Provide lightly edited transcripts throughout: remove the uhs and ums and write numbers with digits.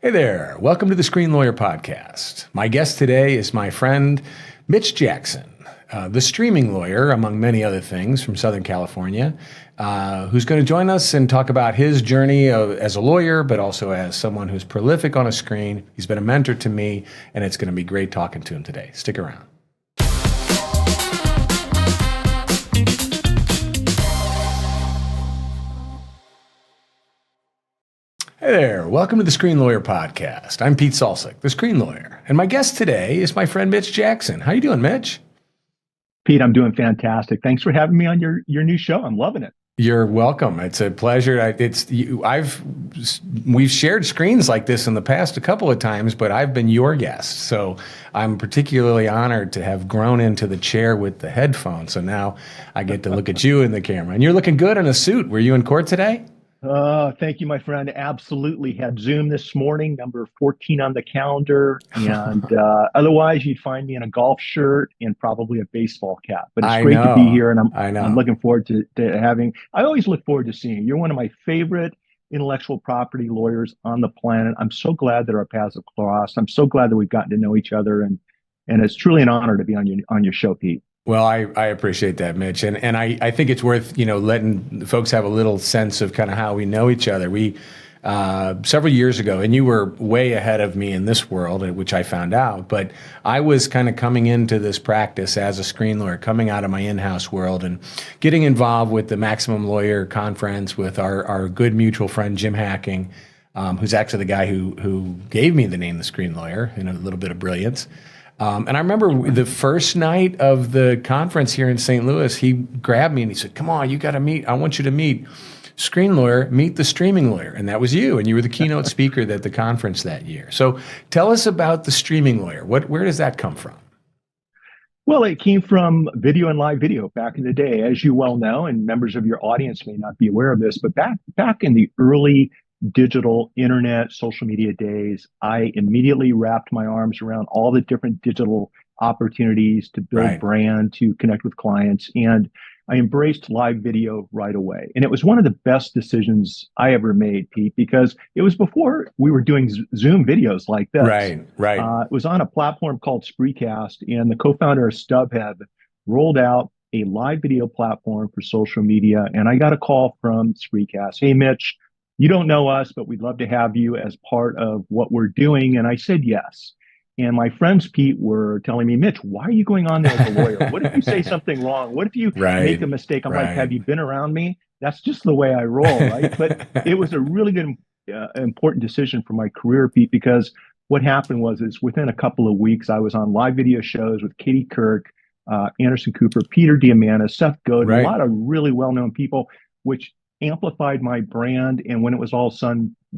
Hey there, welcome to the Screen Lawyer Podcast. My guest today is my friend, Mitch Jackson, the streaming lawyer, among many other things, from Southern California, who's going to join us and talk about his journey as a lawyer, but also as someone who's prolific on a screen. He's been a mentor to me, and it's going to be great talking to him today. Stick around. Hey there, welcome to the Screen Lawyer Podcast. I'm Pete Salsich, the Screen Lawyer, and my guest today is my friend Mitch Jackson. How you doing, Mitch? Pete, I'm doing fantastic. Thanks for having me on your new show. I'm loving it. You're welcome. It's a pleasure. We've shared screens like this in the past a couple of times, but I've been your guest, so I'm particularly honored to have grown into the chair with the headphones. So now I get to look at you in the camera, and you're looking good in a suit. Were you in court today? Thank you, my friend. Absolutely. Had Zoom this morning, number 14 on the calendar. And otherwise, you'd find me in a golf shirt and probably a baseball cap. But it's great to be here. And I'm looking forward to having, I always look forward to seeing you. You're one of my favorite intellectual property lawyers on the planet. I'm so glad that our paths have crossed. I'm so glad that we've gotten to know each other. And it's truly an honor to be on your show, Pete. Well, I appreciate that, Mitch. And I think it's worth, letting folks have a little sense of kind of how we know each other. We, several years ago, and you were way ahead of me in this world, which I found out, but I was kind of coming into this practice as a screen lawyer, coming out of my in-house world and getting involved with the Maximum Lawyer Conference with our good mutual friend, Jim Hacking, who's actually the guy who gave me the name The Screen Lawyer, in a little bit of brilliance. And I remember the first night of the conference here in St. Louis, he grabbed me and he said, "Come on, you got to meet. I want you to meet Screen Lawyer, meet the Streaming Lawyer." And that was you. And you were the keynote speaker at the conference that year. So tell us about the Streaming Lawyer. Where does that come from? Well, it came from video and live video back in the day, as you well know, and members of your audience may not be aware of this, but back in the early digital internet, social media days, I immediately wrapped my arms around all the different digital opportunities to build brand, to connect with clients. And I embraced live video right away. And it was one of the best decisions I ever made, Pete, because it was before we were doing Zoom videos like this. Right. It was on a platform called Spreecast, and the co-founder of StubHub rolled out a live video platform for social media. And I got a call from Spreecast. "Hey, Mitch, you don't know us, but we'd love to have you as part of what we're doing." And I said yes. And my friends, Pete, were telling me, "Mitch, why are you going on there as a lawyer? What if you say something wrong? What if you make a mistake?" I'm like, "Have you been around me? That's just the way I roll," right? But it was a really good, important decision for my career, Pete, because what happened is within a couple of weeks, I was on live video shows with Katie Kirk, Anderson Cooper, Peter Diamandis, Seth Godin, a lot of really well-known people, which amplified my brand. And when it was all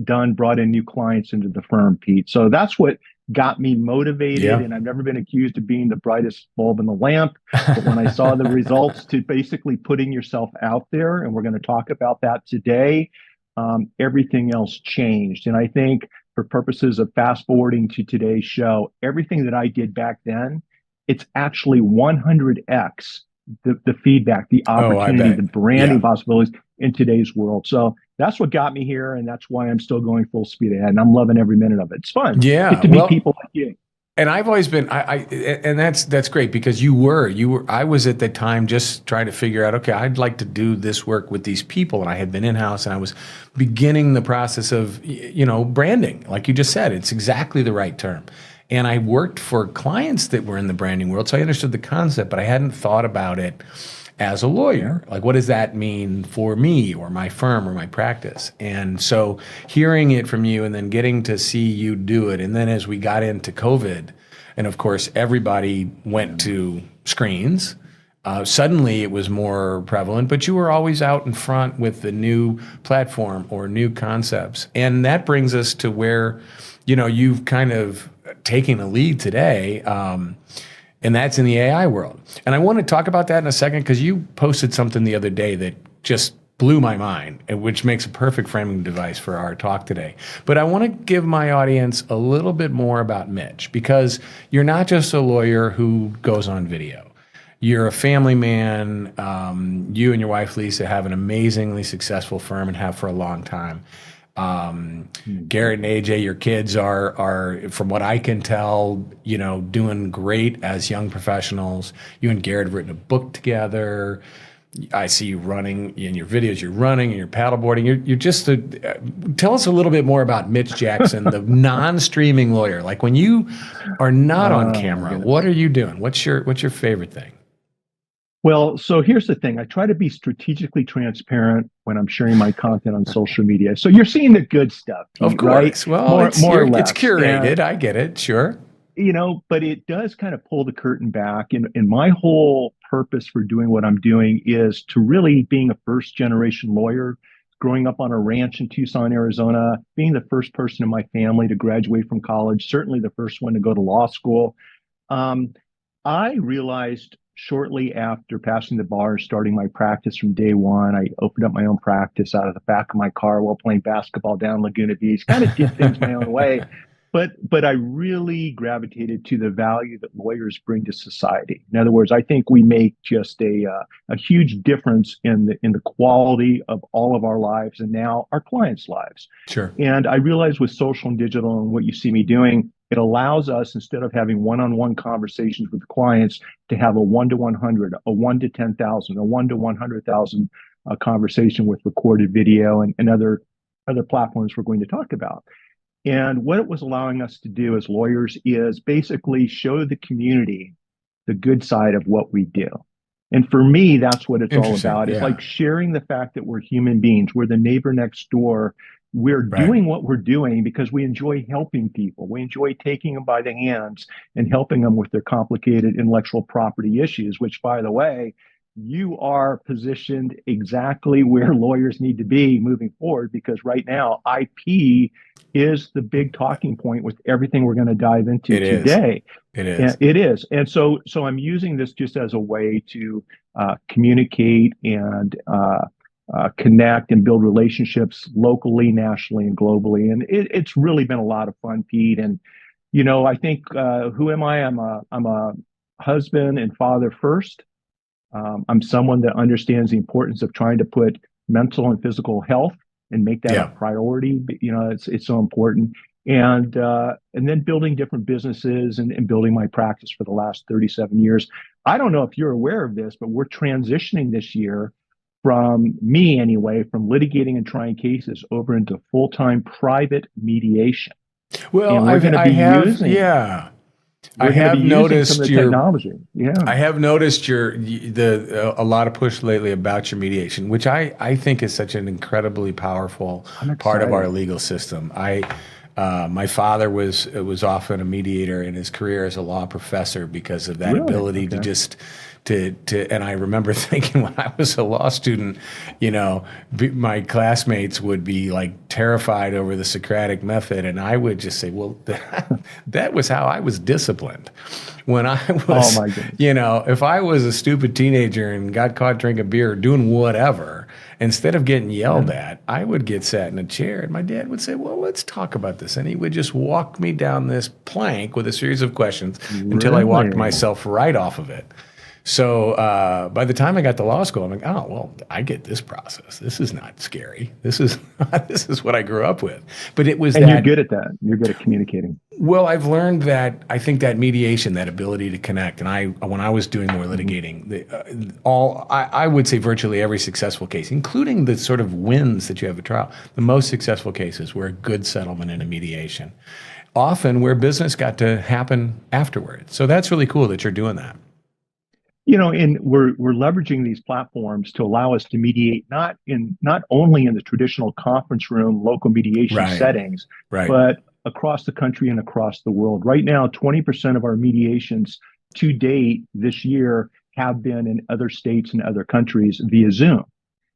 done, brought in new clients into the firm, Pete. So that's what got me motivated. Yeah. And I've never been accused of being the brightest bulb in the lamp. But when I saw the results to basically putting yourself out there, and we're going to talk about that today, everything else changed. And I think for purposes of fast forwarding to today's show, everything that I did back then, it's actually 100x the feedback, the opportunity, the branding possibilities in today's world. So that's what got me here, and that's why I'm still going full speed ahead, and I'm loving every minute of it. It's fun. Yeah, get to meet people like you. And I've always been, and that's great, because you were. I was at the time just trying to figure out, okay, I'd like to do this work with these people, and I had been in-house, and I was beginning the process of, branding, like you just said. It's exactly the right term. And I worked for clients that were in the branding world, so I understood the concept, but I hadn't thought about it as a lawyer. Like, what does that mean for me or my firm or my practice? And so hearing it from you and then getting to see you do it, and then as we got into COVID, and of course everybody went to screens, suddenly it was more prevalent, but you were always out in front with the new platform or new concepts. And that brings us to where, you've kind of taking the lead today, and that's in the AI world. And I want to talk about that in a second, because you posted something the other day that just blew my mind, which makes a perfect framing device for our talk today. But I want to give my audience a little bit more about Mitch, because you're not just a lawyer who goes on video. You're a family man. You and your wife, Lisa, have an amazingly successful firm and have for a long time. Garrett and AJ, your kids are, from what I can tell, doing great as young professionals. You and Garrett have written a book together. I see you running in your videos. You're running and you're paddleboarding. You're just tell us a little bit more about Mitch Jackson, the non-streaming lawyer. Like when you are not on camera, what are you doing? What's your favorite thing? Well, so here's the thing. I try to be strategically transparent when I'm sharing my content on social media. So you're seeing the good stuff, Pete, Of course. right? Well, More or it's less. curated. And, I get it. Sure. but it does kind of pull the curtain back. And my whole purpose for doing what I'm doing is to really being a first generation lawyer, growing up on a ranch in Tucson, Arizona, being the first person in my family to graduate from college, certainly the first one to go to law school. Um, I realized shortly after passing the bar and starting my practice from day one, I opened up my own practice out of the back of my car while playing basketball down Laguna Beach, kind of did things my own way. But I really gravitated to the value that lawyers bring to society. In other words, I think we make just a huge difference in the quality of all of our lives and now our clients' lives. Sure. And I realized with social and digital and what you see me doing, it allows us, instead of having one-on-one conversations with the clients, to have a 1 to 100, a 1 to 10,000, a 1 to 100,000 conversation with recorded video and other platforms we're going to talk about. And what it was allowing us to do as lawyers is basically show the community the good side of what we do. And for me, that's what it's all about. It's like sharing the fact that we're human beings. We're the neighbor next door. We're doing what we're doing because we enjoy helping people. We enjoy taking them by the hands and helping them with their complicated intellectual property issues, which, by the way, you are positioned exactly where lawyers need to be moving forward, because right now IP is the big talking point with everything we're going to dive into today. It is. It is. And so I'm using this just as a way to communicate and connect and build relationships locally, nationally, and globally. And it's really been a lot of fun, Pete. And, I think, who am I? I'm a husband and father first. I'm someone that understands the importance of trying to put mental and physical health and make that a priority. It's so important. And then building different businesses and building my practice for the last 37 years. I don't know if you're aware of this, but we're transitioning this year from me anyway, from litigating and trying cases over into full-time private mediation. Well, I have noticed your technology. I have noticed a lot of push lately about your mediation, which I think is such an incredibly powerful part of our legal system. My father was often a mediator in his career as a law professor because of that ability to just and I remember thinking when I was a law student, my classmates would be like terrified over the Socratic method, and I would just say, well, that was how I was disciplined. When I was, if I was a stupid teenager and got caught drinking beer or doing whatever, instead of getting yelled at, I would get sat in a chair and my dad would say, well, let's talk about this. And he would just walk me down this plank with a series of questions until I walked myself right off of it. So by the time I got to law school, I'm like, oh, well, I get this process. This is not scary. This is what I grew up with. But it was you're good at that. You're good at communicating. Well, I've learned that I think that mediation, that ability to connect, and when I was doing more litigating, I would say virtually every successful case, including the sort of wins that you have at trial, the most successful cases were a good settlement in a mediation, often where business got to happen afterwards. So that's really cool that you're doing that. And we're leveraging these platforms to allow us to mediate not only in the traditional conference room, local mediation settings, but across the country and across the world. Right now, 20% of our mediations to date this year have been in other states and other countries via Zoom.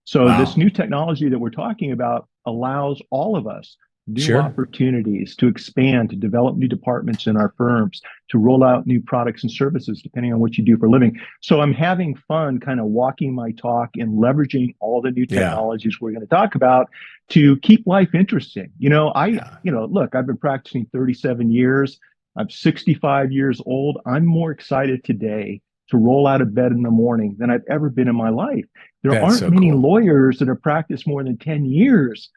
So this new technology that we're talking about allows all of us new opportunities to expand, to develop new departments in our firms, to roll out new products and services, depending on what you do for a living. So I'm having fun kind of walking my talk and leveraging all the new technologies we're going to talk about to keep life interesting. Look, I've been practicing 37 years. I'm 65 years old. I'm more excited today to roll out of bed in the morning than I've ever been in my life. There aren't many lawyers that have practiced more than 10 years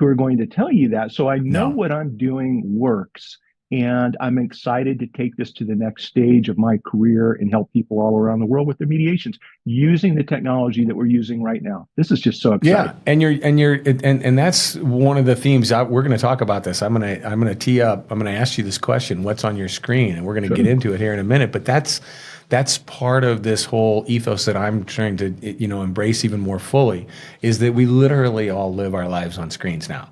who are going to tell you that. So I know No. what I'm doing works. And I'm excited to take this to the next stage of my career and help people all around the world with their mediations using the technology that we're using right now. This is just so exciting. Yeah, and that's one of the themes. We're going to talk about this. I'm going to tee up. I'm going to ask you this question: what's on your screen? And we're going to get into it here in a minute. But that's part of this whole ethos that I'm trying to embrace even more fully. Is that we literally all live our lives on screens now.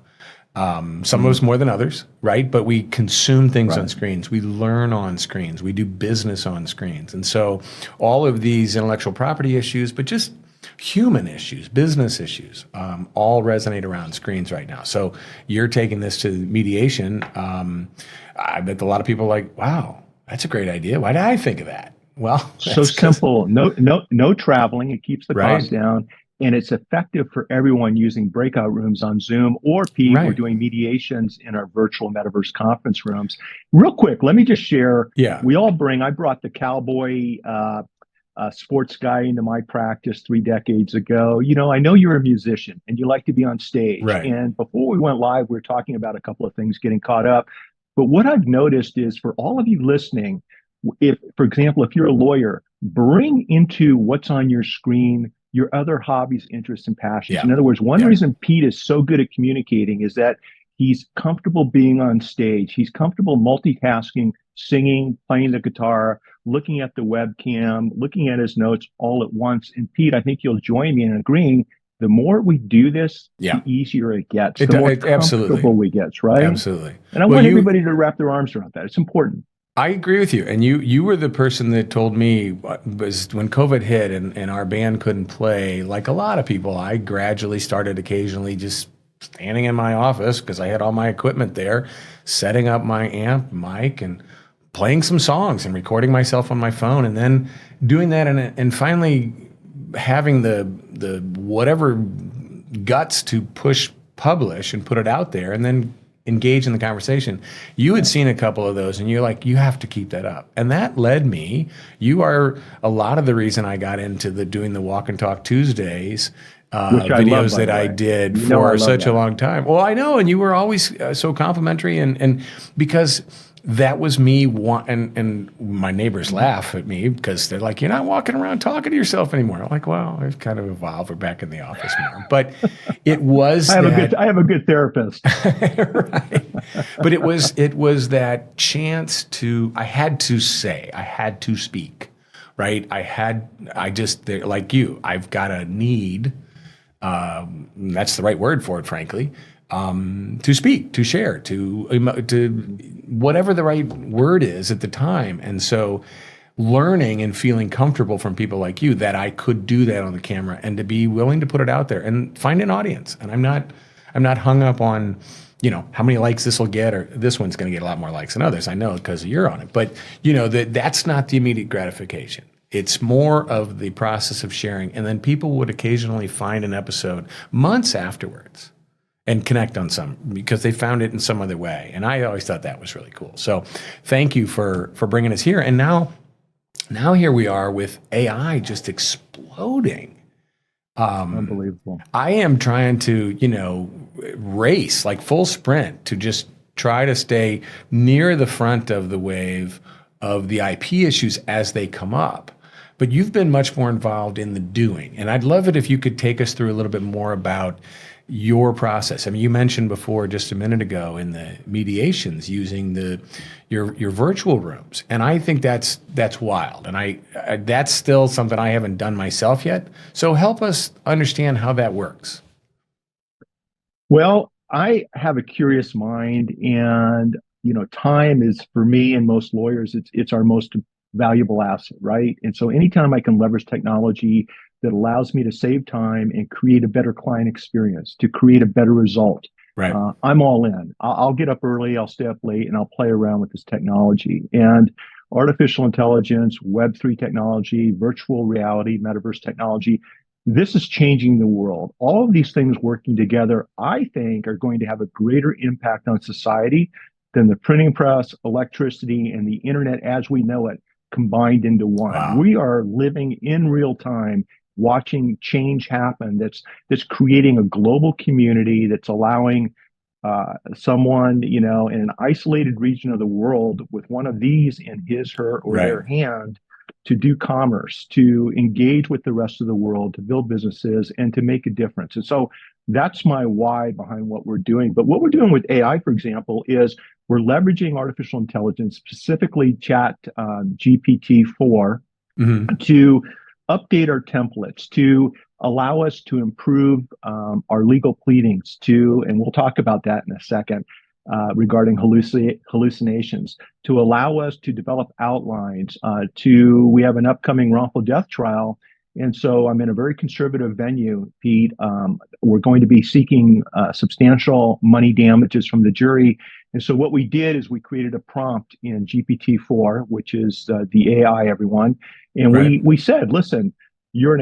Some of us more than others, right? But we consume things on screens. We learn on screens. We do business on screens. And so all of these intellectual property issues, but just human issues, business issues, all resonate around screens right now. So you're taking this to mediation. I bet a lot of people are like, wow, that's a great idea. Why did I think of that? Well, so simple. No traveling. It keeps the cost down. And it's effective for everyone using breakout rooms on Zoom or Pete. We're doing mediations in our virtual metaverse conference rooms. Real quick, let me just share. Yeah. I brought the cowboy sports guy into my practice 3 decades ago. I know you're a musician and you like to be on stage. Right. And before we went live, we were talking about a couple of things getting caught up. But what I've noticed is for all of you listening, for example, if you're a lawyer, bring into what's on your screen your other hobbies, interests, and passions. Yeah. In other words, one reason Pete is so good at communicating is that he's comfortable being on stage. He's comfortable multitasking, singing, playing the guitar, looking at the webcam, looking at his notes all at once. And Pete, I think you'll join me in agreeing, the more we do this, the easier it gets, the more comfortable we get, right? Absolutely. And I want everybody to wrap their arms around that. It's important. I agree with you. And you were the person that told me was when COVID hit and our band couldn't play, like a lot of people, I gradually started occasionally just standing in my office because I had all my equipment there, setting up my amp, mic, and playing some songs and recording myself on my phone, and then doing that and finally having the whatever guts to push publish and put it out there and then engage in the conversation. You had seen a couple of those and you're like, you have to keep that up. And that led me, you are a lot of the reason I got into doing the Walk and Talk Tuesdays videos that I did for such a long time. Well, I know, and you were always so complimentary and because that was me, and my neighbors laugh at me because they're like, you're not walking around talking to yourself anymore. I'm like, well, I've kind of evolved. We're back in the office more. But it was I have a good therapist. Right. But it was that chance I had to speak, right? Like you, I've got a need, that's the right word for it, frankly, to speak, to share, to whatever the right word is at the time. And so learning and feeling comfortable from people like you that I could do that on the camera and to be willing to put it out there and find an audience. And I'm not hung up on, how many likes this will get, or this one's going to get a lot more likes than others. I know because you're on it, but that's not the immediate gratification. It's more of the process of sharing. And then people would occasionally find an episode months afterwards and connect on some because they found it in some other way. And I always thought that was really cool. So thank you for bringing us here. And now here we are with AI just exploding. Unbelievable. I am trying to, race, like full sprint, to just try to stay near the front of the wave of the IP issues as they come up. But you've been much more involved in the doing. And I'd love it if you could take us through a little bit more about your process. I mean, you mentioned before just a minute ago in the mediations using your virtual rooms, and I think that's wild. And I that's still something I haven't done myself yet. So help us understand how that works. Well, I have a curious mind, and time is, for me and most lawyers, it's our most valuable asset, right? And so anytime I can leverage technology that allows me to save time and create a better client experience, to create a better result, right? I'm all in. I'll get up early, I'll stay up late, and I'll play around with this technology. And artificial intelligence, Web3 technology, virtual reality, metaverse technology, this is changing the world. All of these things working together, I think, are going to have a greater impact on society than the printing press, electricity, and the internet as we know it combined into one. Wow. We are living in real time watching change happen, that's creating a global community, that's allowing someone, in an isolated region of the world with one of these in his, her, or Right. their hand to do commerce, to engage with the rest of the world, to build businesses, and to make a difference. And so that's my why behind what we're doing. But what we're doing with AI, for example, is we're leveraging artificial intelligence, specifically Chat GPT-4, Hmm. to update our templates, to allow us to improve our legal pleadings, and we'll talk about that in a second, regarding hallucinations, to allow us to develop outlines, we have an upcoming wrongful death trial. And so I'm in a very conservative venue, Pete. We're going to be seeking substantial money damages from the jury. And so what we did is we created a prompt in GPT-4, which is the AI, everyone. And Right. we said, listen, we're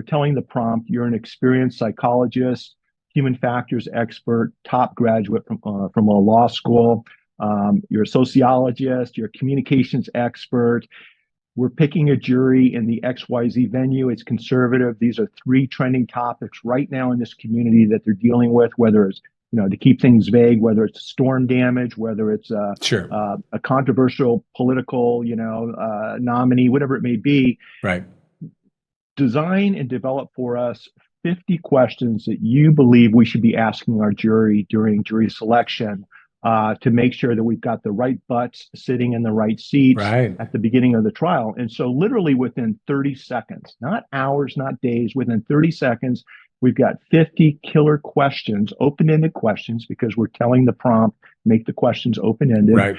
telling the prompt, you're an experienced psychologist, human factors expert, top graduate from a law school. You're a sociologist, you're a communications expert. We're picking a jury in the XYZ venue. It's conservative. These are three trending topics right now in this community that they're dealing with, whether it's, to keep things vague, whether it's storm damage, whether it's Sure. a controversial political, nominee, whatever it may be. Right. Design and develop for us 50 questions that you believe we should be asking our jury during jury selection, to make sure that we've got the right butts sitting in the right seats Right. at the beginning of the trial. And so literally within 30 seconds, not hours, not days, within 30 seconds, we've got 50 killer questions, open-ended questions, because we're telling the prompt, make the questions open-ended, Right.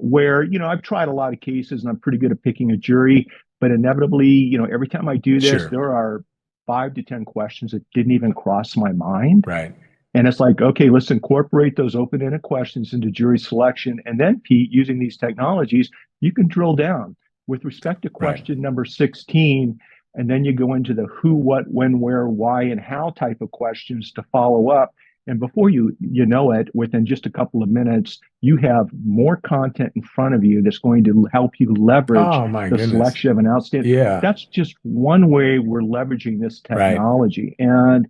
where, I've tried a lot of cases and I'm pretty good at picking a jury, but inevitably, every time I do this, Sure. there are 5 to 10 questions that didn't even cross my mind. Right. And it's like, okay, let's incorporate those open-ended questions into jury selection. And then, Pete, using these technologies, you can drill down with respect to question number 16. And then you go into the who, what, when, where, why, and how type of questions to follow up. And before you know it, within just a couple of minutes, you have more content in front of you that's going to help you leverage Oh my the goodness. selection of an outstanding. Yeah. That's just one way we're leveraging this Right. technology. And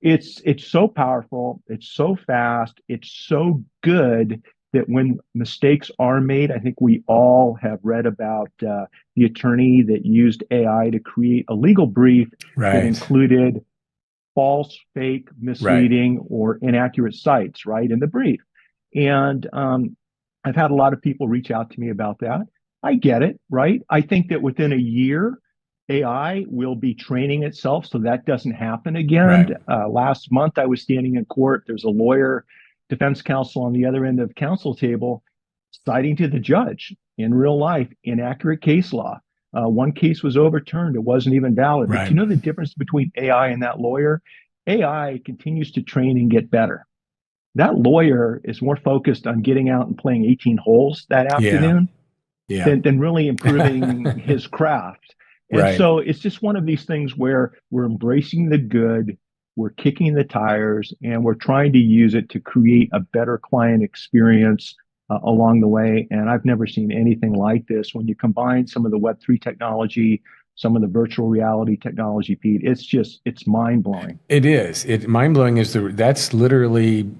it's so powerful, it's so fast, it's so good that when mistakes are made, I think we all have read about the attorney that used AI to create a legal brief that Right. included false, fake, misleading, or inaccurate sites, right, in the brief. And I've had a lot of people reach out to me about that. I get it, right? I think that within a year, AI will be training itself so that doesn't happen again. Right. Last month, I was standing in court. There's a lawyer, defense counsel on the other end of the counsel table, citing to the judge in real life inaccurate case law. One case was overturned. It wasn't even valid. But Right. you know the difference between AI and that lawyer? AI continues to train and get better. That lawyer is more focused on getting out and playing 18 holes that afternoon than really improving his craft. And Right. so it's just one of these things where we're embracing the good, we're kicking the tires, and we're trying to use it to create a better client experience along the way. And I've never seen anything like this. When you combine some of the Web3 technology, some of the virtual reality technology, Pete, it's mind blowing. It is. Mind blowing is that's literally,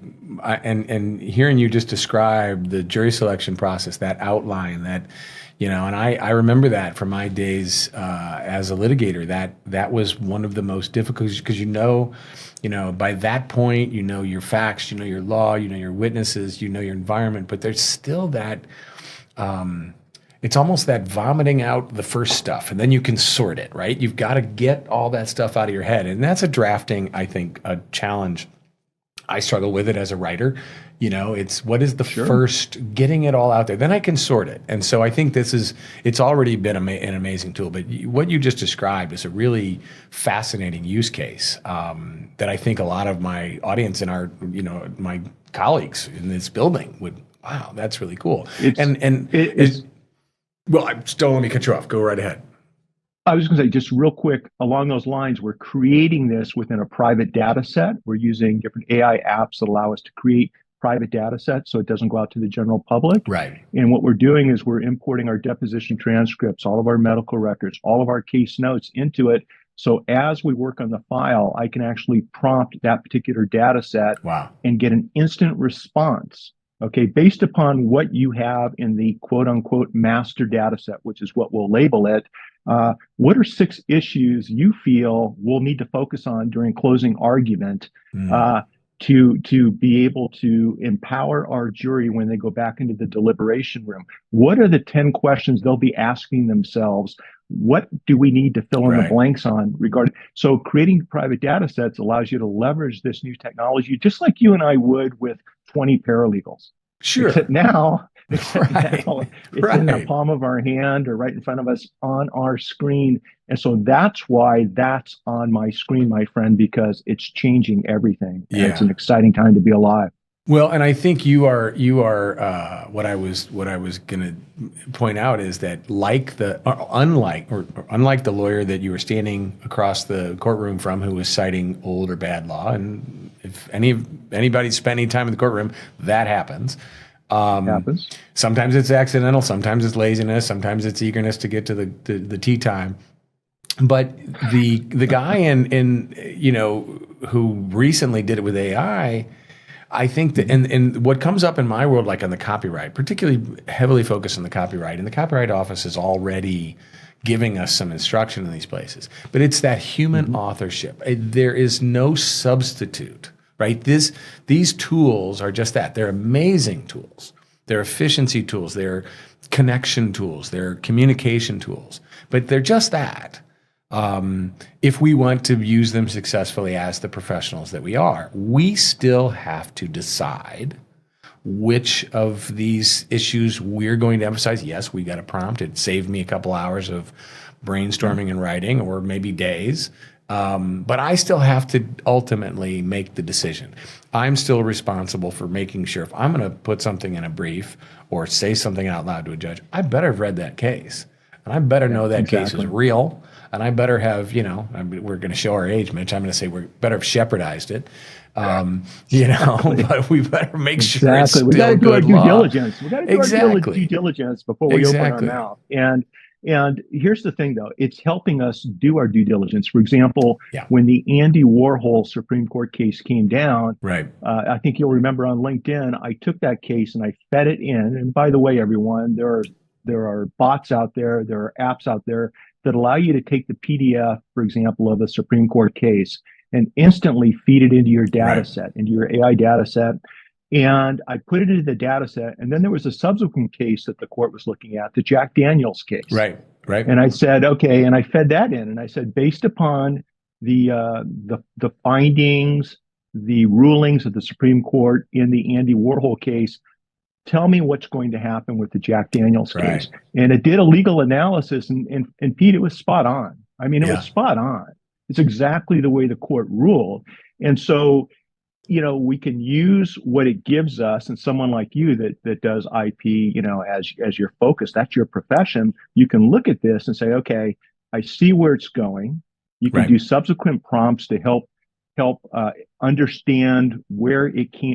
and hearing you just describe the jury selection process, that outline, that, and I remember that from my days as a litigator. That was one of the most difficult, because by that point, your facts, your law, your witnesses, your environment, but there's still that. It's almost that vomiting out the first stuff, and then you can sort it, right? You've got to get all that stuff out of your head. And that's a drafting, I think, a challenge. I struggle with it as a writer. It's what is the first, getting it all out there, then I can sort it. And so I think it's already been an amazing tool. But what you just described is a really fascinating use case that I think a lot of my audience and my colleagues in this building would, wow, that's really cool. Well, let me cut you off. Go right ahead. I was going to say, just real quick, along those lines, we're creating this within a private data set. We're using different AI apps that allow us to create private data sets so it doesn't go out to the general public. Right. And what we're doing is we're importing our deposition transcripts, all of our medical records, all of our case notes into it, So as we work on the file, I can actually prompt that particular data set Wow. and get an instant response, okay, based upon what you have in the quote unquote master data set, which is what we'll label it. What are 6 issues you feel we'll need to focus on during closing argument to be able to empower our jury when they go back into the deliberation room? What are the 10 questions they'll be asking themselves? What do we need to fill in the blanks on regarding? So creating private data sets allows you to leverage this new technology, just like you and I would with 20 paralegals. Sure. Except now it's in the Right. palm of our hand or right in front of us on our screen. And so that's why that's on my screen, my friend, because it's changing everything. And it's an exciting time to be alive. Well, and I think you are what I was going to point out is that unlike the lawyer that you were standing across the courtroom from who was citing old or bad law, and if anybody spent any time in the courtroom, that happens. Happens. Sometimes it's accidental, sometimes it's laziness, sometimes it's eagerness to get to the tea time. But the guy in who recently did it with AI, I think that, and what comes up in my world, like on the copyright, particularly heavily focused on the copyright, and the Copyright Office is already giving us some instruction in these places, but it's that human authorship. There is no substitute, right? These tools are just that. They're amazing tools. They're efficiency tools. They're connection tools. They're communication tools, but they're just that. If we want to use them successfully as the professionals that we are, we still have to decide which of these issues we're going to emphasize. Yes, we got a prompt. It saved me a couple hours of brainstorming and writing, or maybe days. But I still have to ultimately make the decision. I'm still responsible for making sure if I'm going to put something in a brief or say something out loud to a judge, I better have read that case. And I better know that case is real. And I better have, we're going to show our age, Mitch. I'm going to say we better have shepherdized it, but we better make sure it's still we got to do our due law. diligence. We got to do our due diligence before we open our mouth. And here's the thing, though. It's helping us do our due diligence. For example, when the Andy Warhol Supreme Court case came down, I think you'll remember on LinkedIn, I took that case and I fed it in. And by the way, everyone, there are bots out there, there are apps out there that allow you to take the PDF, for example, of a Supreme Court case and instantly feed it into your data set, into your AI data set. And I put it into the data set. And then there was a subsequent case that the court was looking at, the Jack Daniels case. Right. And I said, okay, and I fed that in. And I said, based upon the findings, the rulings of the Supreme Court in the Andy Warhol case, tell me what's going to happen with the Jack Daniels case. And it did a legal analysis, and Pete, it was spot on. I mean, it was spot on. It's exactly the way the court ruled. And so, we can use what it gives us, and someone like you that does IP, as your focus, that's your profession. You can look at this and say, okay, I see where it's going. You can do subsequent prompts to help understand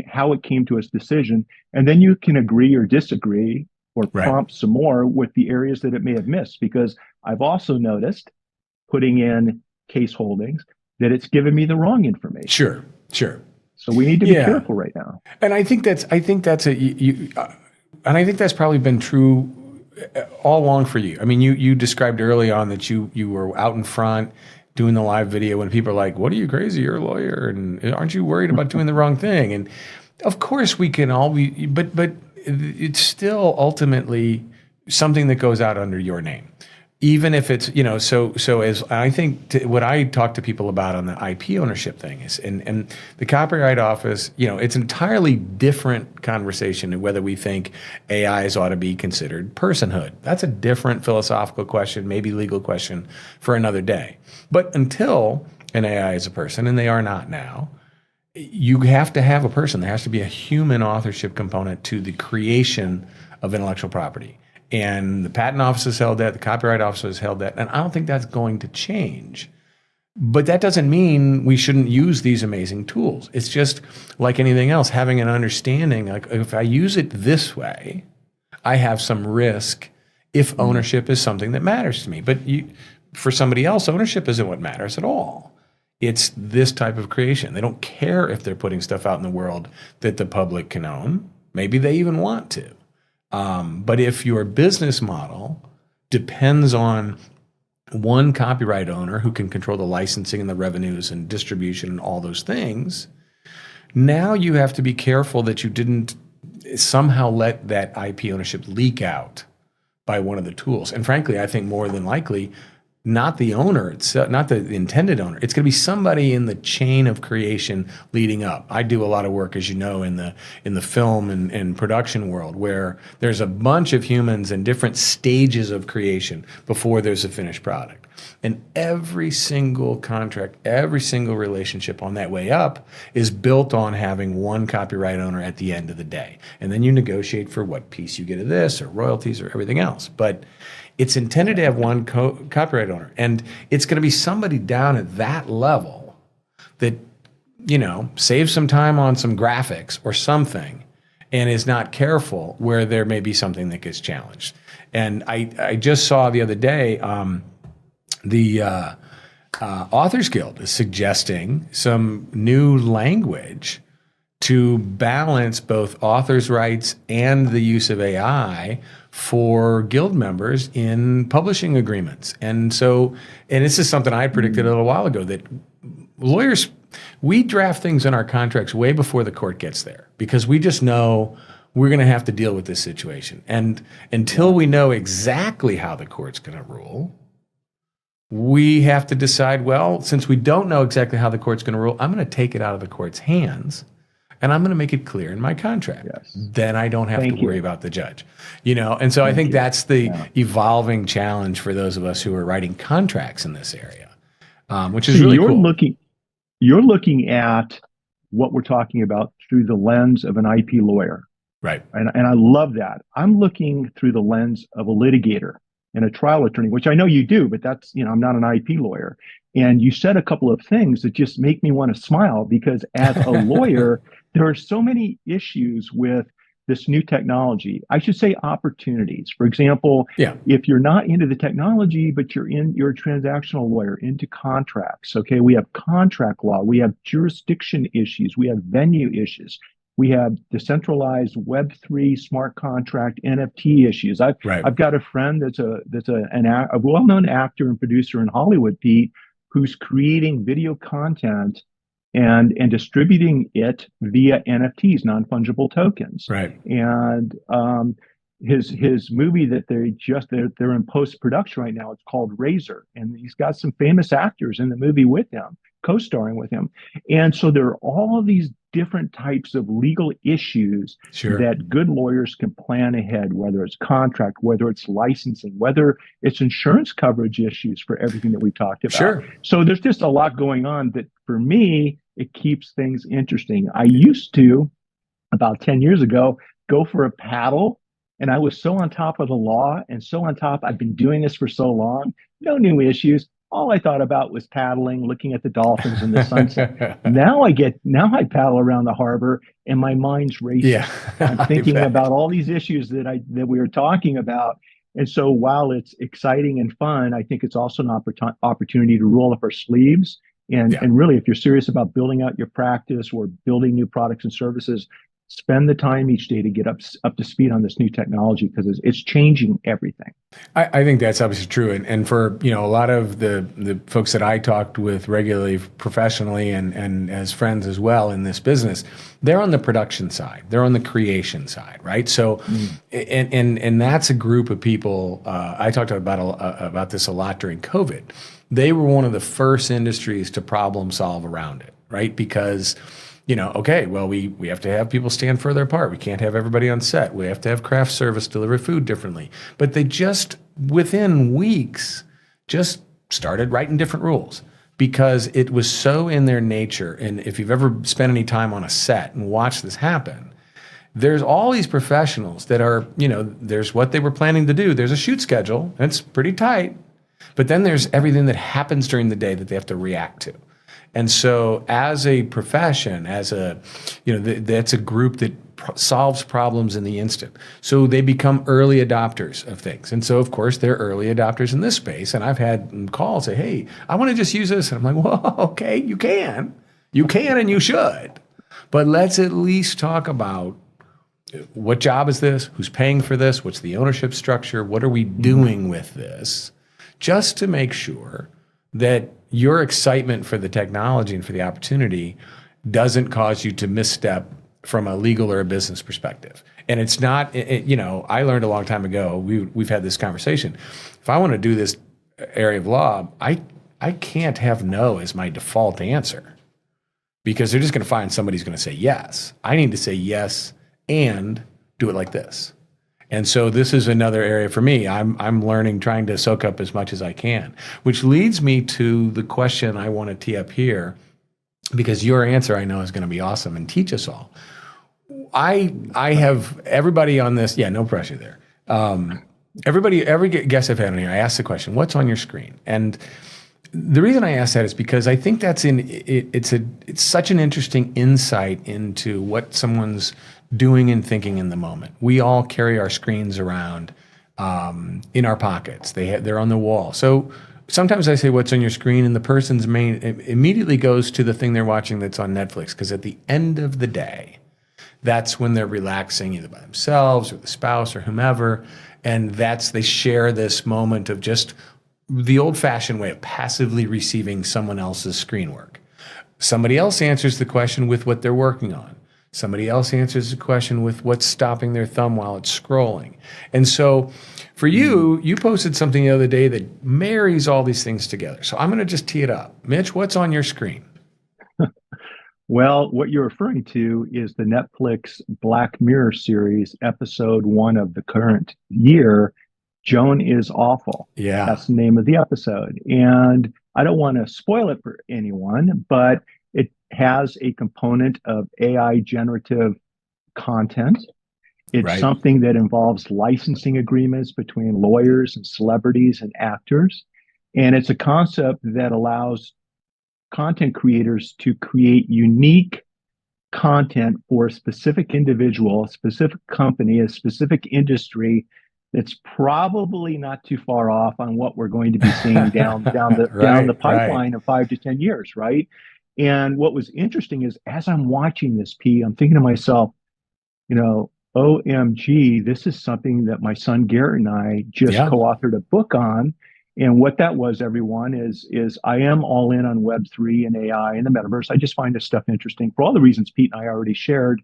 how it came to its decision, and then you can agree or disagree or prompt some more with the areas that it may have missed. Because I've also noticed, putting in case holdings, that it's given me the wrong information. Sure. So we need to be careful right now. And I think that's probably been true all along for you. I mean, you described early on that you were out in front doing the live video when people are like, "What are you, crazy? You're a lawyer, and aren't you worried about doing the wrong thing?" And of course we can all be, but it's still ultimately something that goes out under your name, even if it's So as I think what I talk to people about on the IP ownership thing is, and the Copyright Office, it's an entirely different conversation whether we think AIs ought to be considered personhood. That's a different philosophical question, maybe legal question for another day. But until an AI is a person, and they are not now, you have to have a person. There has to be a human authorship component to the creation of intellectual property. And the Patent Office has held that, the Copyright Office has held that, and I don't think that's going to change. But that doesn't mean we shouldn't use these amazing tools. It's just like anything else, having an understanding, like if I use it this way, I have some risk if ownership is something that matters to me. But for somebody else, ownership isn't what matters at all. It's this type of creation. They don't care if they're putting stuff out in the world that the public can own. Maybe they even want to. But if your business model depends on one copyright owner who can control the licensing and the revenues and distribution and all those things, now you have to be careful that you didn't somehow let that IP ownership leak out by one of the tools. And frankly, I think more than likely, not the owner, not the intended owner. It's going to be somebody in the chain of creation leading up. I do a lot of work, as you know, in the film and production world, where there's a bunch of humans in different stages of creation before there's a finished product. And every single contract, every single relationship on that way up is built on having one copyright owner at the end of the day. And then you negotiate for what piece you get of this or royalties or everything else. But it's intended to have one copyright owner. And it's going to be somebody down at that level that, saves some time on some graphics or something and is not careful where there may be something that gets challenged. And I just saw the other day, the Authors Guild is suggesting some new language to balance both authors' rights and the use of AI for guild members in publishing agreements. And this is something I predicted a little while ago, that lawyers, we draft things in our contracts way before the court gets there because we just know we're going to have to deal with this situation. And until we know exactly how the court's going to rule, we have to decide, well, since we don't know exactly how the court's going to rule, I'm going to take it out of the court's hands and I'm going to make it clear in my contract. Yes. Then I don't have to worry about the judge. And so I think that's the evolving challenge for those of us who are writing contracts in this area, which is really cool. You're looking at what we're talking about through the lens of an IP lawyer. Right. And I love that. I'm looking through the lens of a litigator and a trial attorney, which I know you do, but that's, I'm not an IP lawyer. And you said a couple of things that just make me want to smile because as a lawyer, there are so many issues with this new technology. I should say opportunities. For example, if you're not into the technology, but you're a transactional lawyer into contracts, okay, we have contract law, we have jurisdiction issues, we have venue issues. We have decentralized Web3 smart contract NFT issues. I've got a friend that's a well-known actor and producer in Hollywood, Pete, who's creating video content and distributing it via NFTs, non-fungible tokens. Right. And his movie that they're in post-production right now, it's called Razor, and he's got some famous actors in the movie with him, co-starring with him. And so there are all of these different types of legal issues that good lawyers can plan ahead, whether it's contract, whether it's licensing, whether it's insurance coverage issues for everything that we talked about. Sure. So there's just a lot going on that for me, it keeps things interesting. I used to, about 10 years ago, go for a paddle, and I was so on top of the law and so on top. I've been doing this for so long, no new issues. All I thought about was paddling, looking at the dolphins and the sunset. Now I paddle around the harbor and my mind's racing. Yeah, I'm thinking about all these issues that we were talking about. And so while it's exciting and fun, I think it's also an opportunity to roll up our sleeves. And really, if you're serious about building out your practice or building new products and services, spend the time each day to get up to speed on this new technology because it's changing everything. I think that's obviously true. And for, a lot of the folks that I talked with regularly, professionally and as friends as well in this business, they're on the production side. They're on the creation side, right? So, and that's a group of people, I talked about this a lot during COVID. They were one of the first industries to problem solve around it, right? Because okay, well, we have to have people stand further apart. We can't have everybody on set. We have to have craft service deliver food differently. But they just, within weeks, just started writing different rules because it was so in their nature. And if you've ever spent any time on a set and watched this happen, there's all these professionals that are, there's what they were planning to do. There's a shoot schedule. It's pretty tight. But then there's everything that happens during the day that they have to react to. And so as a profession, that's a group that solves problems in the instant. So they become early adopters of things. And so, of course, they're early adopters in this space. And I've had calls say, hey, I want to just use this. And I'm like, well, okay, you can. You can and you should. But let's at least talk about what job is this? Who's paying for this? What's the ownership structure? What are we doing with this? Just to make sure that your excitement for the technology and for the opportunity doesn't cause you to misstep from a legal or a business perspective. And it's not, I learned a long time ago, we've had this conversation. If I want to do this area of law, I can't have no as my default answer because they're just going to find somebody's going to say yes. I need to say yes and do it like this. And so this is another area for me. I'm learning, trying to soak up as much as I can, which leads me to the question I want to tee up here, because your answer I know is going to be awesome and teach us all. I have everybody on this. Yeah, no pressure there. Every guest I've had on here, I ask the question, what's on your screen? And the reason I ask that is because I think it's such an interesting insight into what someone's doing and thinking in the moment. We all carry our screens around in our pockets. They're on the wall. So sometimes I say, what's on your screen? And the person's immediately goes to the thing they're watching that's on Netflix. Because at the end of the day, that's when they're relaxing either by themselves or the spouse or whomever. And they share this moment of just the old-fashioned way of passively receiving someone else's screen work. Somebody else answers the question with what they're working on. Somebody else answers the question with what's stopping their thumb while it's scrolling. And so for you posted something the other day that marries all these things together. So I'm going to just tee it up. Mitch, what's on your screen? Well, what you're referring to is the Netflix Black Mirror series, episode 1 of the current year, Joan is Awful. Yeah. That's the name of the episode. And I don't want to spoil it for anyone, but it has a component of AI generative content. It's something that involves licensing agreements between lawyers and celebrities and actors. And it's a concept that allows content creators to create unique content for a specific individual, a specific company, a specific industry that's probably not too far off on what we're going to be seeing down the pipeline of 5 to 10 years, right? And what was interesting is as I'm watching this, P, I'm thinking to myself, OMG, this is something that my son Garrett and I just co-authored a book on. And what that was, everyone, is I am all in on Web3 and AI and the metaverse. I just find this stuff interesting for all the reasons Pete and I already shared.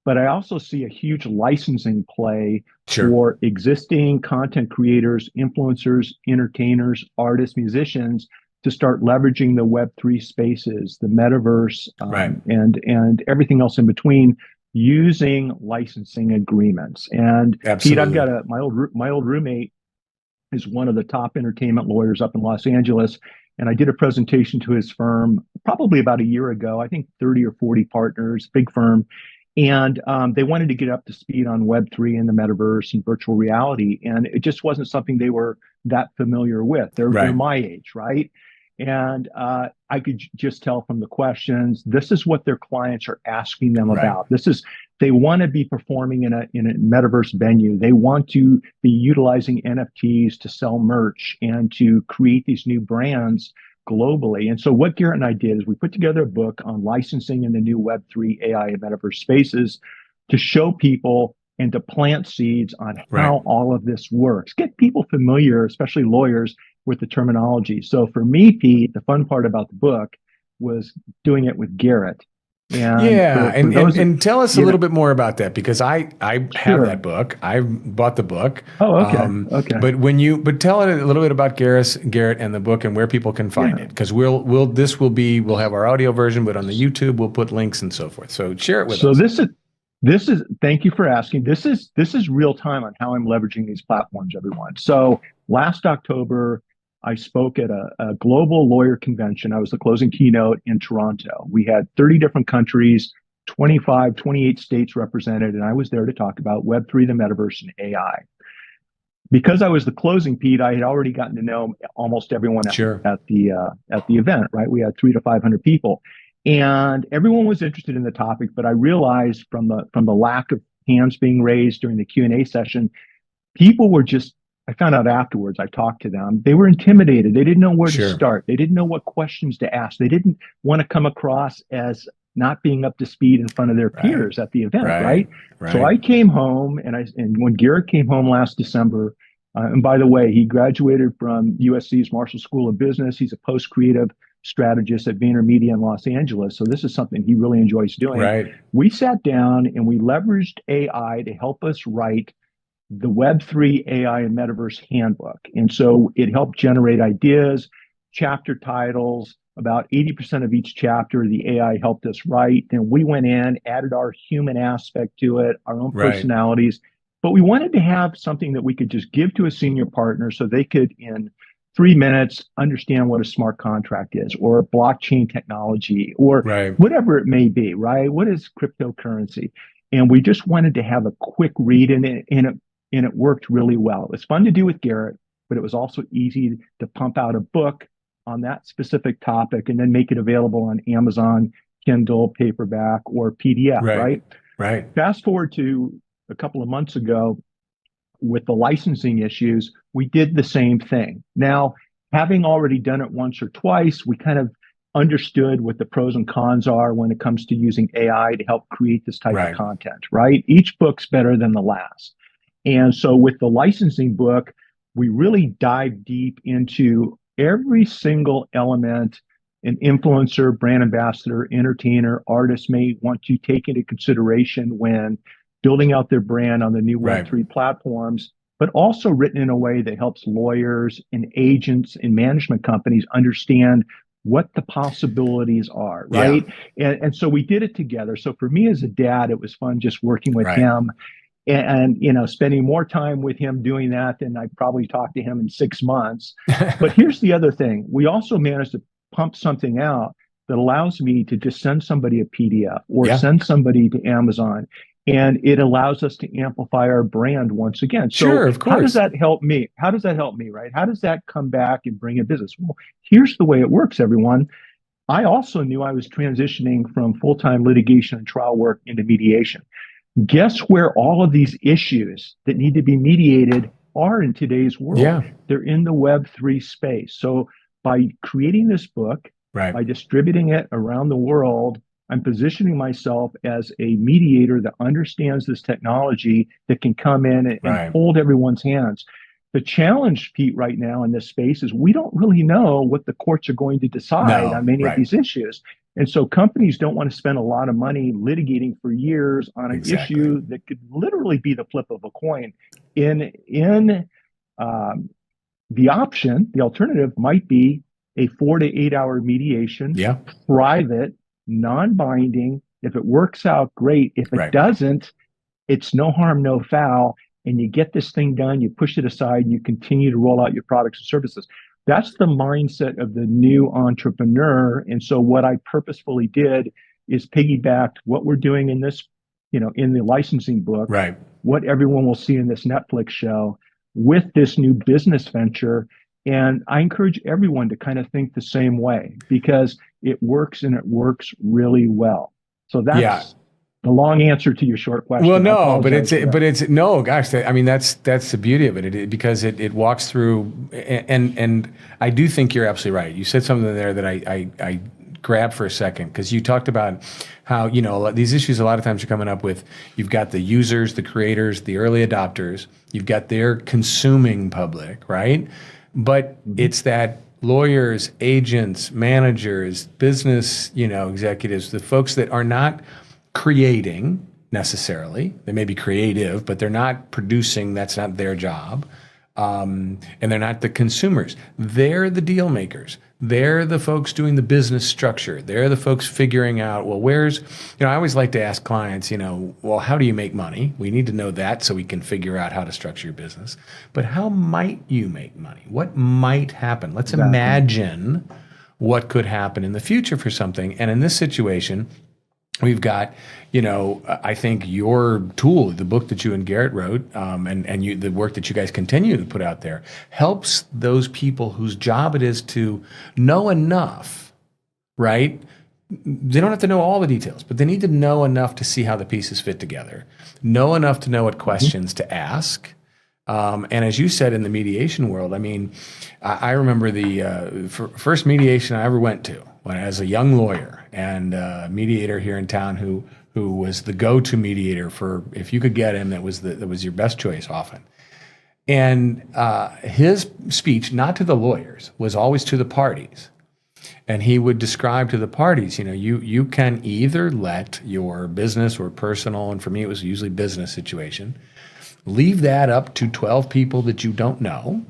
But I also see a huge licensing play for existing content creators, influencers, entertainers, artists, musicians to start leveraging the Web3 spaces, the metaverse, and everything else in between, using licensing agreements. And Pete, I've got my old roommate is one of the top entertainment lawyers up in Los Angeles. And I did a presentation to his firm probably about a year ago, I think 30 or 40 partners, big firm. And they wanted to get up to speed on Web3 and the metaverse and virtual reality. And it just wasn't something they were that familiar with. They're my age, right? And I could just tell from the questions, this is what their clients are asking them about. They want to be performing in a metaverse venue. They want to be utilizing NFTs to sell merch and to create these new brands globally. And so what Garrett and I did is we put together a book on licensing in the new Web3 AI and metaverse spaces to show people and to plant seeds on how all of this works. Get people familiar, especially lawyers, with the terminology. So for me, Pete, the fun part about the book was doing it with Garrett. And tell us a little bit more about that, because I have that book. I bought the book. Oh, okay. Okay. But tell it a little bit about Garrett and the book and where people can find it, because we'll have our audio version, but on the YouTube we'll put links and so forth. So share it with us. So this is thank you for asking. This is real time on how I'm leveraging these platforms, everyone. So last October, I spoke at a global lawyer convention. I was the closing keynote in Toronto. We had 30 different countries, 28 states represented, and I was there to talk about Web3, the metaverse, and AI. Because I was the closing, Pete, I had already gotten to know almost everyone at the event, right? We had 300 to 500 people. And everyone was interested in the topic, but I realized from the lack of hands being raised during the Q&A session, people were just, I found out afterwards, I talked to them, they were intimidated. They didn't know where to Sure. start. They didn't know what questions to ask. They didn't want to come across as not being up to speed in front of their Right. peers at the event, Right. right? So Right. I came home, and when Garrett came home last December, and by the way, he graduated from USC's Marshall School of Business. He's a post-creative strategist at VaynerMedia in Los Angeles. So this is something he really enjoys doing. Right. We sat down and we leveraged AI to help us write the Web3 AI and Metaverse Handbook. And so it helped generate ideas, chapter titles. About 80% of each chapter, the AI helped us write. And we went in, added our human aspect to it, our own Right. personalities. But we wanted to have something that we could just give to a senior partner so they could, in 3 minutes, understand what a smart contract is, or blockchain technology, or Right. whatever it may be, right? What is cryptocurrency? And we just wanted to have a quick read and it worked really well. It was fun to do with Garrett, but it was also easy to pump out a book on that specific topic and then make it available on Amazon, Kindle, paperback, or PDF, Right. right? Right. Fast forward to a couple of months ago with the licensing issues, we did the same thing. Now, having already done it once or twice, we kind of understood what the pros and cons are when it comes to using AI to help create this type of Right. content, right? Each book's better than the last. And so with the licensing book, we really dive deep into every single element an influencer, brand ambassador, entertainer, artist may want to take into consideration when building out their brand on the new Right. Web3 platforms, but also written in a way that helps lawyers and agents and management companies understand what the possibilities are, Yeah. right? And so we did it together. So for me as a dad, it was fun just working with Right. him and spending more time with him doing that than I probably talked to him in 6 months. But here's the other thing: we also managed to pump something out that allows me to just send somebody a PDF or Yeah. send somebody to Amazon, and it allows us to amplify our brand once again. So Sure. Of how does course. that help me? How does that help me, right? How does that come back and bring a business? Well, here's the way it works, everyone. I also knew I was transitioning from full-time litigation and trial work into mediation. Guess where all of these issues that need to be mediated are in today's world? Yeah. They're in the Web3 space. So by creating this book, Right. by distributing it around the world, I'm positioning myself as a mediator that understands this technology that can come in and Right. hold everyone's hands. The challenge, Pete, right now in this space is we don't really know what the courts are going to decide No. on many of Right. these issues. And so companies don't want to spend a lot of money litigating for years on an Exactly. issue that could literally be the flip of a coin. In the option, the alternative might be a 4 to 8 hour mediation, Yeah. private, non-binding. If it works out, great. If it Right. doesn't, it's no harm, no foul. And you get this thing done, you push it aside, you continue to roll out your products and services. That's the mindset of the new entrepreneur. And so what I purposefully did is piggybacked what we're doing in this, in the licensing book, Right. what everyone will see in this Netflix show with this new business venture. And I encourage everyone to kind of think the same way because it works and it works really well. So Yeah. that's the long answer to your short Well, question. I no, apologize for that. it's no, gosh, I mean, that's the beauty of it, because it walks through, and I do think you're absolutely right. You said something there that I grabbed for a second, because you talked about how, these issues a lot of times are coming up with, you've got the users, the creators, the early adopters, you've got their consuming public, right? But it's that lawyers, agents, managers, business, executives, the folks that are not creating necessarily. They may be creative, but they're not producing. That's not their job. And they're not the consumers. They're the deal makers. They're the folks doing the business structure. They're the folks figuring out, well, I always like to ask clients, well, how do you make money? We need to know that so we can figure out how to structure your business. But how might you make money? What might happen? Let's imagine what could happen in the future for something. And in this situation, we've got, I think your tool, the book that you and Garrett wrote, and the work that you guys continue to put out there, helps those people whose job it is to know enough, right, they don't have to know all the details, but they need to know enough to see how the pieces fit together, know enough to know what questions to ask. And as you said, in the mediation world, I mean, I remember the first mediation I ever went to when as a young lawyer, and a mediator here in town who was the go-to mediator for, if you could get him, that was your best choice often. And his speech, not to the lawyers, was always to the parties. And he would describe to the parties, you can either let your business or personal, and for me it was usually business situation, leave that up to 12 people that you don't know,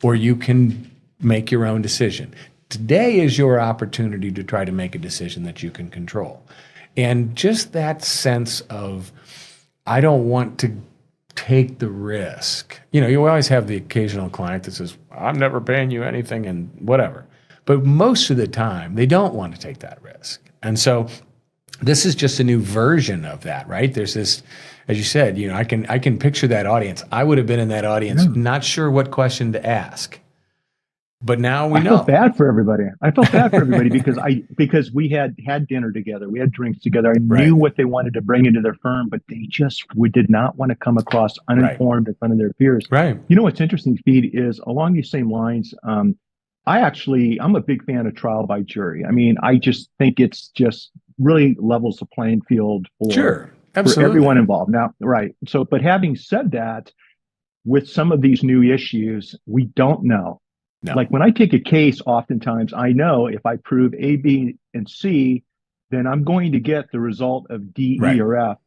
or you can make your own decision. Today is your opportunity to try to make a decision that you can control. And just that sense of, I don't want to take the risk. You always have the occasional client that says, I'm never paying you anything and whatever. But most of the time, they don't want to take that risk. And so this is just a new version of that, right? There's this, as you said, I can picture that audience. I would have been in that audience, not sure what question to ask. But now we know. I felt bad for everybody. because we had dinner together. We had drinks together. I knew what they wanted to bring into their firm, but we did not want to come across uninformed in front of their peers. Right. What's interesting, Pete, is along these same lines, I'm a big fan of trial by jury. I mean, I just think it's just really levels the playing field for everyone involved. Now, right. So, but having said that, with some of these new issues, we don't know. No. Like when I take a case, oftentimes I know if I prove A, B, and C, then I'm going to get the result of D, E, or F,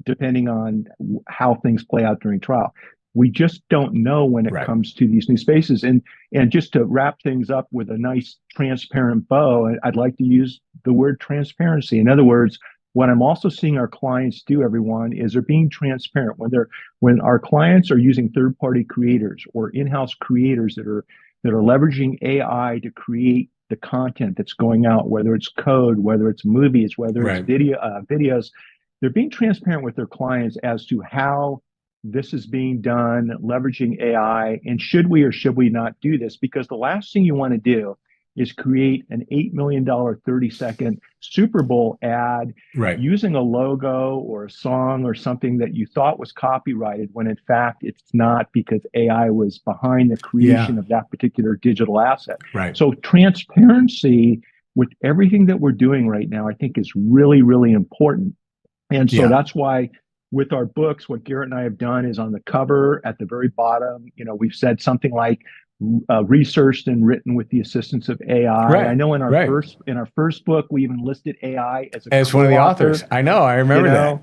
depending on how things play out during trial. We just don't know when it comes to these new spaces. And just to wrap things up with a nice transparent bow, I'd like to use the word transparency. In other words, what I'm also seeing our clients do, everyone, is they're being transparent. When our clients are using third-party creators or in-house creators that are leveraging AI to create the content that's going out, whether it's code, whether it's movies, whether it's videos, they're being transparent with their clients as to how this is being done, leveraging AI, and should we or should we not do this? Because the last thing you want to do is create an $8 million 30-second Super Bowl ad using a logo or a song or something that you thought was copyrighted, when in fact it's not, because AI was behind the creation of that particular digital asset. Right. So transparency with everything that we're doing right now, I think, is really, really important. And so that's why with our books, what Garrett and I have done is on the cover at the very bottom, we've said something like, researched and written with the assistance of AI. I know in our first book, we even listed AI as one of the authors. I know. I remember that.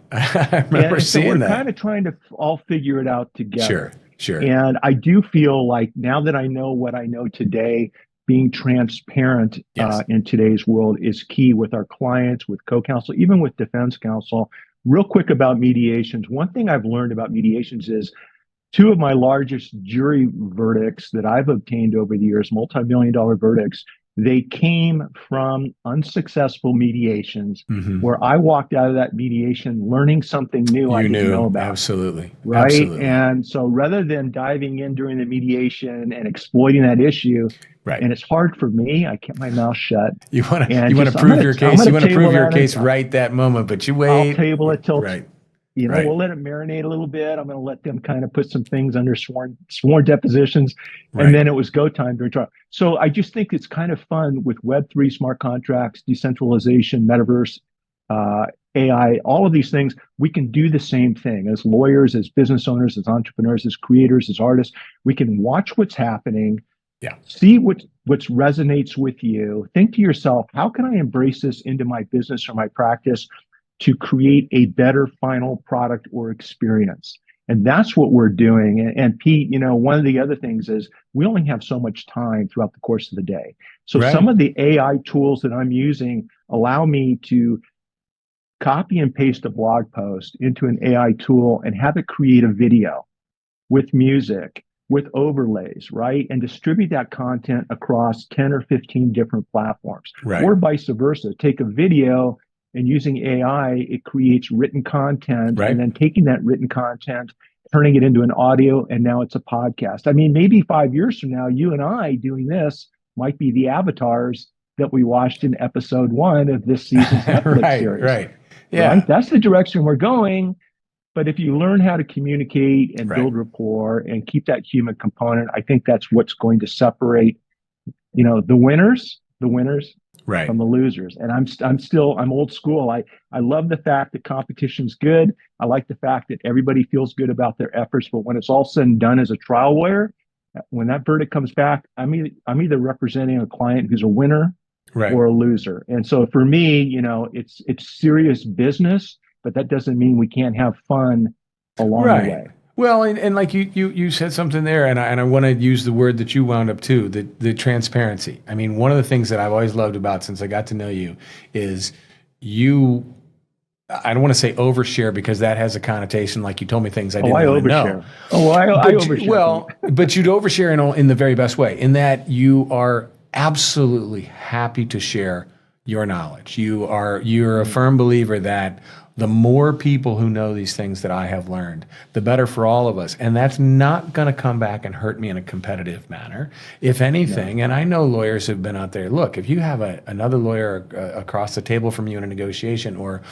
I remember seeing that. We're kind of trying to all figure it out together. Sure. And I do feel like now that I know what I know today, being transparent in today's world is key with our clients, with co-counsel, even with defense counsel. Real quick about mediations. One thing I've learned about mediations is two of my largest jury verdicts that I've obtained over the years, multi-million-dollar verdicts, they came from unsuccessful mediations where I walked out of that mediation learning something new I didn't know about. Absolutely. Right. Absolutely. And so rather than diving in during the mediation and exploiting that issue, and it's hard for me, I kept my mouth shut. You want to prove your case. You want to prove your case right that moment, but you wait. I'll table it till we'll let it marinate a little bit. I'm going to let them kind of put some things under sworn depositions. And then it was go time during trial. So I just think it's kind of fun with Web3, smart contracts, decentralization, metaverse, AI, all of these things. We can do the same thing as lawyers, as business owners, as entrepreneurs, as creators, as artists. We can watch what's happening, see what resonates with you. Think to yourself, how can I embrace this into my business or my practice to create a better final product or experience? And that's what we're doing. And Pete, one of the other things is we only have so much time throughout the course of the day. So some of the AI tools that I'm using allow me to copy and paste a blog post into an AI tool and have it create a video with music, with overlays, right? And distribute that content across 10 or 15 different platforms, or vice versa. Take a video, and using AI, it creates written content, and then taking that written content, turning it into an audio, and now it's a podcast. I mean, maybe 5 years from now, you and I doing this might be the avatars that we watched in episode 1 of this season's Netflix Right, series. right. Yeah. Right? That's the direction we're going. But if you learn how to communicate and Right. build rapport and keep that human component, I think that's what's going to separate, the winners Right. from the losers. And I'm old school. I love the fact that competition's good. I like the fact that everybody feels good about their efforts. But when it's all said and done as a trial lawyer, when that verdict comes back, I'm either representing a client who's a winner Right. or a loser. And so for me, it's serious business, but that doesn't mean we can't have fun along the way. Well, and like you said something there, and I want to use the word that you wound up too, the transparency. I mean, one of the things that I've always loved about since I got to know you is I don't want to say overshare because that has a connotation like you told me things I didn't want to know. I overshare. Well, but you'd overshare in the very best way, in that you are absolutely happy to share your knowledge. You're a firm believer that the more people who know these things that I have learned, the better for all of us. And that's not going to come back and hurt me in a competitive manner. If anything, and I know lawyers have been out there, look, if you have another lawyer across the table from you in a negotiation or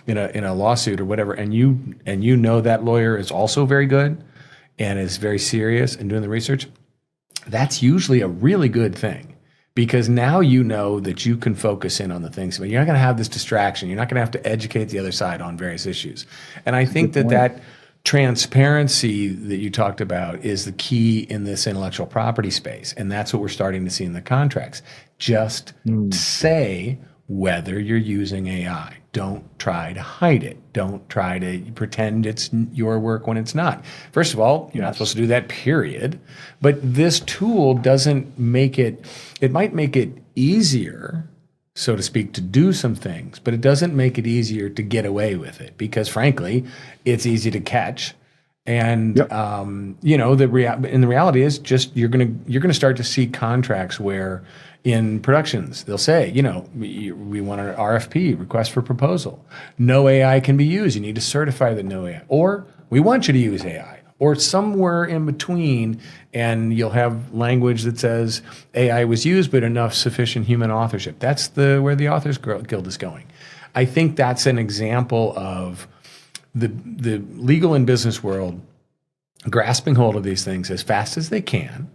in a lawsuit or whatever, and you know that lawyer is also very good and is very serious in doing the research, that's usually a really good thing. Because now you know that you can focus in on the things. But you're not going to have this distraction. You're not going to have to educate the other side on various issues. And I think that transparency that you talked about is the key in this intellectual property space. And that's what we're starting to see in the contracts. Just say whether you're using AI. Don't try to hide it. Don't try to pretend it's your work when it's not. First of all, you're not supposed to do that, period. But this tool doesn't make it might make it easier, so to speak, to do some things, but it doesn't make it easier to get away with it because, frankly, it's easy to catch. And the reality is just you're gonna start to see contracts where in productions they'll say, we want an RFP, request for proposal. No AI can be used. You need to certify that no AI, or we want you to use AI, or somewhere in between, and you'll have language that says AI was used, but enough sufficient human authorship. That's where the Authors Guild is going. I think that's an example of the legal and business world grasping hold of these things as fast as they can,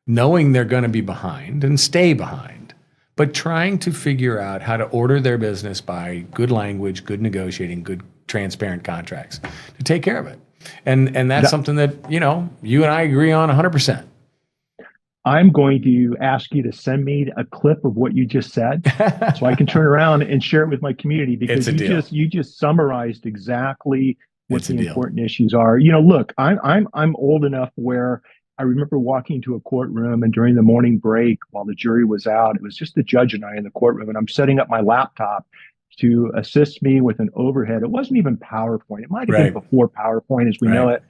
knowing they're going to be behind and stay behind, but trying to figure out how to order their business by good language, good negotiating, good transparent contracts to take care of it. And that's something that, you and I agree on 100%. I'm going to ask you to send me a clip of what you just said so I can turn around and share it with my community, because you just summarized exactly what the important issues are. Look, I'm old enough where I remember walking into a courtroom, and during the morning break while the jury was out, it was just the judge and I in the courtroom, and I'm setting up my laptop to assist me with an overhead. It wasn't even PowerPoint. It might have been before PowerPoint as we know it.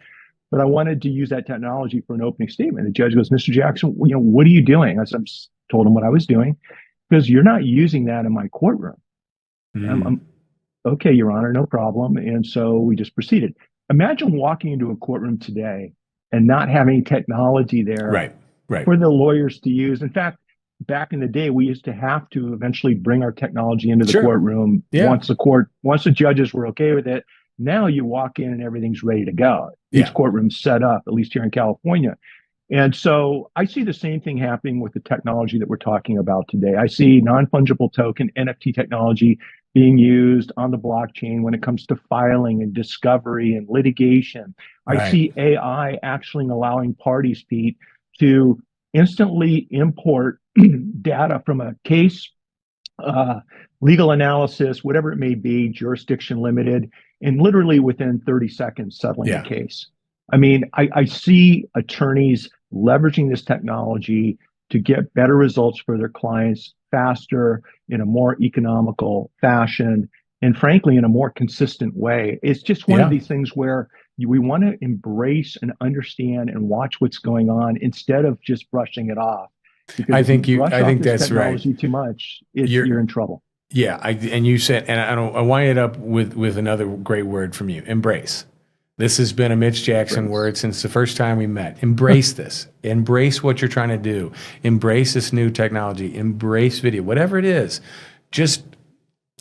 But I wanted to use that technology for an opening statement. The judge goes, "Mr. Jackson, what are you doing?" I told him what I was doing. Because you're not using that in my courtroom. I'm, okay, Your Honor, no problem. And so we just proceeded. Imagine walking into a courtroom today and not having technology there for the lawyers to use. In fact, back in the day, we used to have to eventually bring our technology into the courtroom once the judges were okay with it. Now you walk in and everything's ready to go. Each courtroom's set up, at least here in California. And so I see the same thing happening with the technology that we're talking about today. I see non-fungible token, NFT technology being used on the blockchain when it comes to filing and discovery and litigation. I see AI actually allowing parties, Pete, to instantly import data from a case, legal analysis, whatever it may be, jurisdiction limited, and literally within 30 seconds settling the case. I mean, I see attorneys leveraging this technology to get better results for their clients faster, in a more economical fashion, and frankly, in a more consistent way. It's just one of these things where we want to embrace and understand and watch what's going on instead of just brushing it off. Because I think that's right. Too much, you're in trouble. Yeah, and you said, and I wind it up with another great word from you: embrace. This has been a Mitch Jackson word since the first time we met. Embrace this. Embrace what you're trying to do. Embrace this new technology. Embrace video, whatever it is.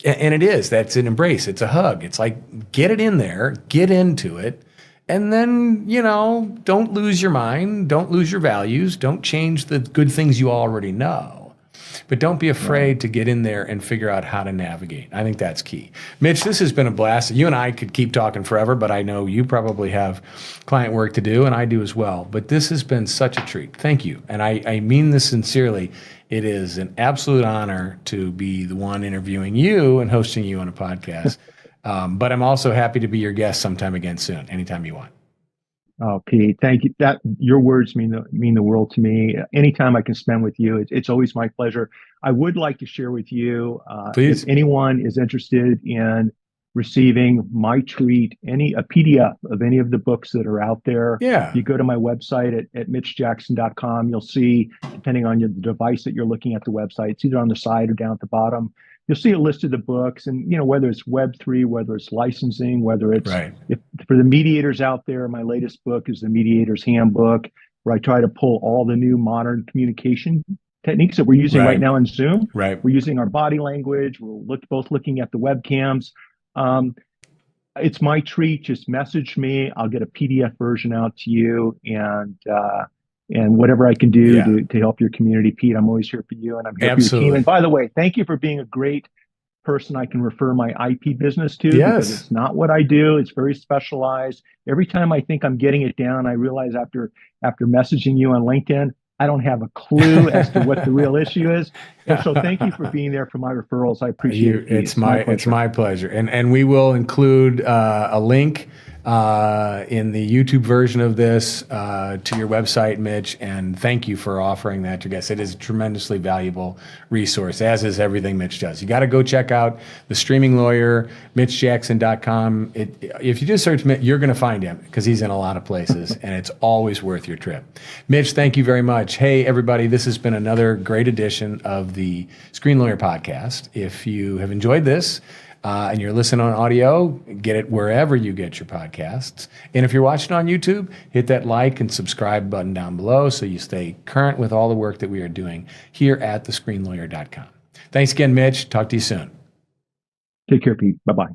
And it is. That's an embrace. It's a hug. It's like, get it in there, get into it. And then, don't lose your mind. Don't lose your values. Don't change the good things you already know. But don't be afraid to get in there and figure out how to navigate. I think that's key. Mitch, this has been a blast. You and I could keep talking forever, but I know you probably have client work to do, and I do as well. But this has been such a treat. Thank you. And I mean this sincerely. It is an absolute honor to be the one interviewing you and hosting you on a podcast. But I'm also happy to be your guest sometime again soon, anytime you want. Oh, Pete, thank you. Your words mean the world to me. Anytime I can spend with you, it's always my pleasure. I would like to share with you, Please. if anyone is interested in receiving my treat, a PDF of any of the books that are out there. Yeah. If you go to my website at mitchjackson.com, you'll see, depending on the device that you're looking at the website, it's either on the side or down at the bottom. You'll see a list of the books, and whether it's Web3, whether it's licensing, whether it's for the mediators out there. My latest book is the Mediator's Handbook, where I try to pull all the new modern communication techniques that we're using right now in Zoom. Right. We're using our body language. We're both looking at the webcams. It's my treat. Just message me. I'll get a PDF version out to you, and whatever I can do to help your community, Pete, I'm always here for you, and I'm here for your team. And by the way, thank you for being a great person I can refer my IP business to, because it's not what I do. It's very specialized. Every time I think I'm getting it down, I realize after messaging you on LinkedIn, I don't have a clue as to what the real issue is. And so thank you for being there for my referrals. I appreciate it. It's my pleasure. And we will include a link in the YouTube version of this to your website, Mitch, and thank you for offering that to guests. It is a tremendously valuable resource, as is everything Mitch does. You got to go check out the Streaming Lawyer, mitchjackson.com. If you just search Mitch, you're going to find him, because he's in a lot of places, and it's always worth your trip. Mitch, thank you very much. Hey, everybody, this has been another great edition of the Screen Lawyer Podcast. If you have enjoyed this, and you're listening on audio, get it wherever you get your podcasts. And if you're watching on YouTube, hit that like and subscribe button down below so you stay current with all the work that we are doing here at thescreenlawyer.com. Thanks again, Mitch. Talk to you soon. Take care, Pete. Bye-bye.